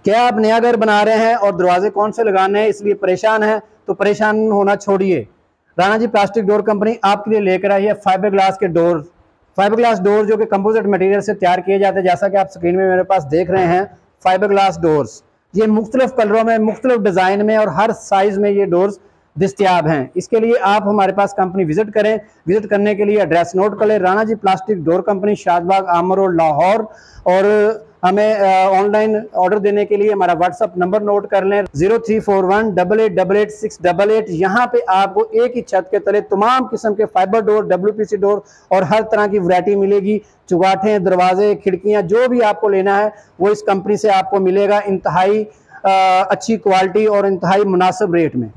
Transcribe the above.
क्या आप नया घर बना रहे हैं और दरवाजे कौन से लगाने हैं इसलिए परेशान हैं? तो परेशान होना छोड़िए। Rana ji plastic door company आपके लिए लेकर आई है फाइबर ग्लास के डोर। फाइबर ग्लास डोर जो कि कंपोजिट मटेरियल से तैयार किए जाते हैं, जैसा कि आप स्क्रीन में मेरे पास देख रहे हैं। फाइबर ग्लास डोर्स ये मुख्तलिफ कलरों में, मुख्तलिफ डिज़ाइन में और हर साइज में ये डोर्स दस्तियाब हैं। इसके लिए आप हमारे पास कंपनी विजिट करें। विजिट करने के लिए एड्रेस नोट कर लें, Rana ji plastic door company, Shadbagh, आमर रोड, लाहौर। और हमें ऑनलाइन ऑर्डर देने के लिए हमारा व्हाट्सअप नंबर नोट कर लें 0341888688। यहाँ पे आपको एक ही छत के तले तमाम किस्म के फाइबर डोर, WPC डोर और हर तरह की वैरायटी मिलेगी। चुगाठें, दरवाजे, खिड़कियाँ, जो भी आपको लेना है वो इस कंपनी से आपको मिलेगा, इंतहाई अच्छी क्वालिटी और इंतहाई मुनासिब रेट में।